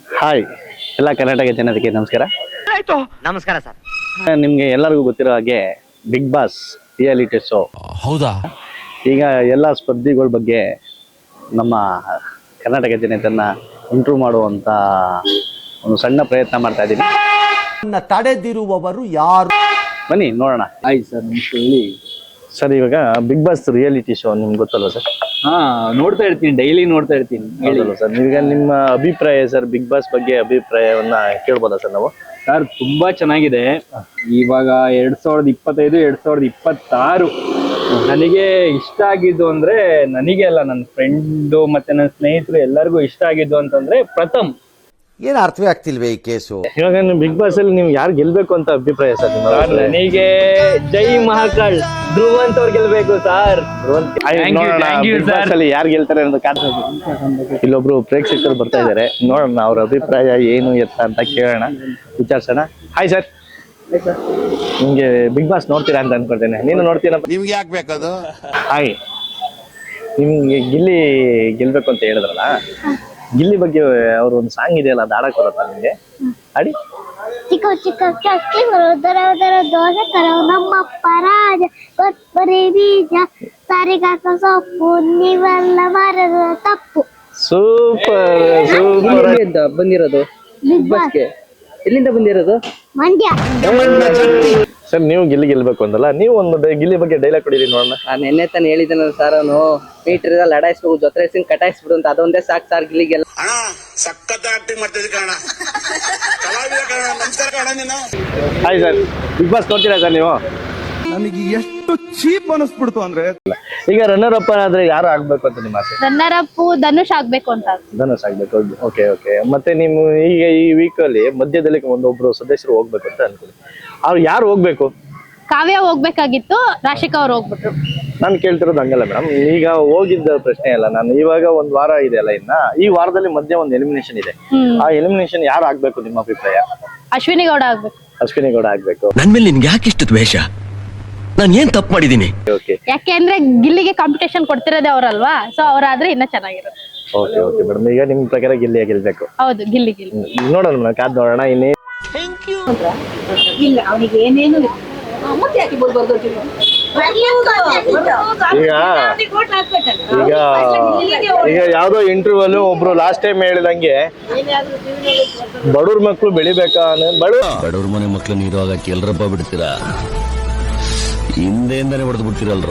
Hi ಎಲ್ಲ ಕರ್ನಾಟಕ ಜನತೆಗೆ ನಮಸ್ಕಾರ. ನಮಸ್ಕಾರ ಸರ್. ನಿಮ್ಗೆ ಎಲ್ಲರಿಗೂ ಗೊತ್ತಿರೋ ಹಾಗೆ ಬಿಗ್ ಬಾಸ್ ರಿಯಾಲಿಟಿ ಶೋ. ಹೌದಾ? ಈಗ ಎಲ್ಲ ಸ್ಪರ್ಧಿಗಳ ಬಗ್ಗೆ ನಮ್ಮ ಕರ್ನಾಟಕ ಜನತೆಯನ್ನ ಇಂಟ್ರೂವ್ ಮಾಡುವಂತ ಒಂದು ಸಣ್ಣ ಪ್ರಯತ್ನ ಮಾಡ್ತಾ ಇದ್ದೀನಿ. ತಡೆದಿರುವವರು ಯಾರು? ಬನ್ನಿ ನೋಡೋಣ. ಆಯ್ತು ಸರ್, ನಮಸ್ತೆ. ಹೇಳಿ ಸರ್, ಇವಾಗ ಬಿಗ್ ಬಾಸ್ ರಿಯಾಲಿಟಿ ಶೋ ನಿಮ್ಗೆ ಗೊತ್ತಲ್ವ ಸರ್? ನೋಡ್ತಾ ಇರ್ತೀನಿ, ಡೈಲಿ ನೋಡ್ತಾ ಇರ್ತೀನಿ. ಹೇಳಿ ಸರ್, ಈಗ ನಿಮ್ಮ ಅಭಿಪ್ರಾಯ ಸರ್, ಬಿಗ್ ಬಾಸ್ ಬಗ್ಗೆ ಅಭಿಪ್ರಾಯವನ್ನ ಕೇಳ್ಬೋದಾ ಸರ್ ನಾವು? ಸರ್, ತುಂಬಾ ಚೆನ್ನಾಗಿದೆ. ಇವಾಗ 2025 2026 ನನಗೆ ಇಷ್ಟ ಆಗಿದ್ದು ಅಂದ್ರೆ, ನನಗೆ ಅಲ್ಲ, ನನ್ನ ಫ್ರೆಂಡು ಮತ್ತೆ ನನ್ನ ಸ್ನೇಹಿತರು ಎಲ್ಲರಿಗೂ ಇಷ್ಟ ಆಗಿದ್ದು ಅಂತಂದ್ರೆ ಪ್ರಥಮ್. ಏನು ಅರ್ಥವೇ ಆಗ್ತಿಲ್ವೇ ಈ ಕೇಸು? ಇವಾಗ ನೀವು ಬಿಗ್ ಬಾಸ್ ಅಲ್ಲಿ ನೀವು ಯಾರು ಗೆಲ್ಬೇಕು ಅಂತ ಅಭಿಪ್ರಾಯ ಸರ್ ನಿಮ್ಮ? ನನಗೆ ಜೈ ಮಹಾಕಾಳ್ ಧ್ರುವಂತ್ ಅವ್ರು ಗೆಲ್ಬೇಕು ಸರ್. ಯಾರು ಗೆಲ್ತಾರೆ ಅಂತ ಇಲ್ಲೊಬ್ರು ಪ್ರೇಕ್ಷಕರು ಬರ್ತಾ ಇದಾರೆ, ನೋಡೋಣ ಅವ್ರ ಅಭಿಪ್ರಾಯ ಏನು ಎತ್ತ ಅಂತ ಕೇಳೋಣ, ವಿಚಾರಿಸೋಣ. ಹಾಯ್ ಸರ್, ನಿಮ್ಗೆ ಬಿಗ್ ಬಾಸ್ ನೋಡ್ತೀರಾ ಅಂತ ಅನ್ಕೊಳ್ತೇನೆ. ನೀನು ನೋಡ್ತೀರಾ? ನಿಮ್ಗೆ ಯಾಕೆ ಬೇಕದು? ಹಾಯ್, ನಿಮ್ಗೆ ಗಿಲ್ಲಿ ಗೆಲ್ಬೇಕು ಅಂತ ಹೇಳಿದ್ರಲ್ಲ, ಗಿಲ್ಲಿ ಬಗ್ಗೆ ಅವ್ರ ಒಂದು ಸಾಂಗ್ ಇದೆಯಲ್ಲ, ಅದು ಆಡಕ್ ಬರುತ್ತಾ ನಿಮ್ಗೆ? ಆಡಿ. ಚಿಕ್ಕ ಚಿಕ್ಕ ಚಕ್ಲಿಗಳು ದರ ದರ ದೋಸೆ ಕರವು ನಮ್ಮಪ್ಪ ರಾಜ ಕೊತ್ತಂಬರಿ ಬೀಜ ಸಾರಿಗಾಕ ಸೊಪ್ಪು ನೀವೆಲ್ಲ ಮಾರದ ತಪ್ಪು. Super super. ಬಂದಿರೋದು ಬಿಗ್ ಬಾಸ್ ಎಲ್ಲಿಂದ ಬಂದಿರೋದು? ಮಂಡ್ಯ. ಸರ್, ನೀವು ಗಿಲ್ಲಿ ಗೆಲ್ಬೇಕು ಅಂದಲ್ಲ, ನೀವು ಒಂದು ಗಿಲ್ಲಿ ಬಗ್ಗೆ ಡೈಲಾಗ್ ಕೊಡಿರಿ ನೋಡೋಣ. ನಾನು ನಿನ್ನೆ ತಾನು ಹೇಳಿದ್ದೇನೆ ಸರ್, ಅವನು ಮೀಟರ್ ಲಡಾಯಿಸ್ಬೇಕು, ಜೊತೆ ಕಟಾಯಿಸ್ಬಿಡು ಅಂತ, ಅದೊಂದೇ ಸಾಕು ಸರ್ ಗಿಲ್ಲಿಗೆಲ್ಲ. ಹಾಯ್ ಸರ್, ಬಿಗ್ ಬಾಸ್ ನೋಡ್ತೀರಾ ಸರ್ ನೀವು? ನನಗೆ ಎಷ್ಟು ಚೀಪ್ ಅನಿಸ್ಬಿಡ್ತು ಅಂದ್ರೆ. ಈಗ ರನ್ನರ್ ಅಪ್ ಆದ್ರೆ ಯಾರು ಆಗ್ಬೇಕು ಅಂತ ನಿಮ್ಮ ಆಸೆ? ರನ್ನರ್ ಅಪ್ ಧನುಷ್ ಆಗ್ಬೇಕು ಅಂತ. ಧನುಷ್ ಆಗ್ಬೇಕು. Okay okay. ಮತ್ತೆ ನೀವು ಈಗ ಈ ವೀಕ್ ಅಲ್ಲಿ ಮಧ್ಯದಲ್ಲಿ ಒಂದೊಬ್ರು ಸದಸ್ಯರು ಹೋಗ್ಬೇಕು ಅಂತ ಅನ್ಕೊಳ್ಳಿ, ಅವ್ರು ಯಾರು ಹೋಗ್ಬೇಕು? ಕಾವ್ಯ ಹೋಗ್ಬೇಕಾಗಿತ್ತು, ರಾಶಿಕಾ ಅವ್ರು ಹೋಗ್ಬಿಟ್ರು. ನಾನು ಕೇಳ್ತಿರೋದು ಹಂಗಲ್ಲ ಮೇಡಮ್, ಈಗ ಹೋಗಿದ್ದ ಪ್ರಶ್ನೆ ಅಲ್ಲ. ನಾನು ಇವಾಗ ಒಂದ್ ವಾರ ಇದೆ ಅಲ್ಲ, ಇನ್ನ ಈ ವಾರದಲ್ಲಿ ಮಧ್ಯೆ ಒಂದು ಎಲಿಮಿನೇಷನ್ ಇದೆ. ಆ ಎಲಿಮಿನೇಷನ್ ಯಾರು ಆಗ್ಬೇಕು ನಿಮ್ಮ ಅಭಿಪ್ರಾಯ? ಅಶ್ವಿನಿ ಗೌಡ ಆಗ್ಬೇಕು. ಅಶ್ವಿನಿ ಗೌಡ ಆಗ್ಬೇಕು. ನನ್ ಮೇಲೆ ನಿನ್ಗೆ ಯಾಕೆ ಇಷ್ಟು ದ್ವೇಷ? ನಾನು ಏನ್ ತಪ್ಪು ಮಾಡಿದೀನಿ? ಓಕೆ ಯಾಕೆ ಅಂದ್ರೆ ಗಿಲ್ಲಿಗೆ ಕಾಂಪಿಟೇಷನ್ ಕೊಡ್ತಿರೋದೇ ಅವ್ರಲ್ವಾ, ಸೊ ಅವ್ರಾದ್ರೆ ಇನ್ನ ಚೆನ್ನಾಗಿರುತ್ತೆ. ಓಕೆ ಓಕೆ ಮೇಡಮ್, ಈಗ ನಿಮ್ ಪ್ರಕಾರ ಗಿಲ್ಲಿಯ ಗೆಲ್ಬೇಕು? ಹೌದು, ಗಿಲ್ಲಿ. ನೋಡೋಣ ಮೇಡಮ್, ಕಾದ್ ನೋಡೋಣ. ಇನ್ನೇ ಇಲ್ಲ ಅವನಿಗೆ ಏನೇನು ಈಗ ಯಾವ್ದೋ ಇಂಟರ್ವ್ಯೂ ಅಲ್ಲಿ ಒಬ್ರು ಲಾಸ್ಟ್ ಟೈಮ್ ಹೇಳಿದಂಗೆ ಬಡವ್ರ ಮಕ್ಳು ಬೆಳಿಬೇಕಾ? ಬಡವ್ರ ಮನೆ ಮಕ್ಳನ್ನ ಇರುವಾಗ ಎಲ್ಲರಪ್ಪ ಬಿಡ್ತೀರಾ? ಹಿಂದೆಯಿಂದಾನೆ ಹೊಡೆದು ಬಿಡ್ತೀರಲ್ರ.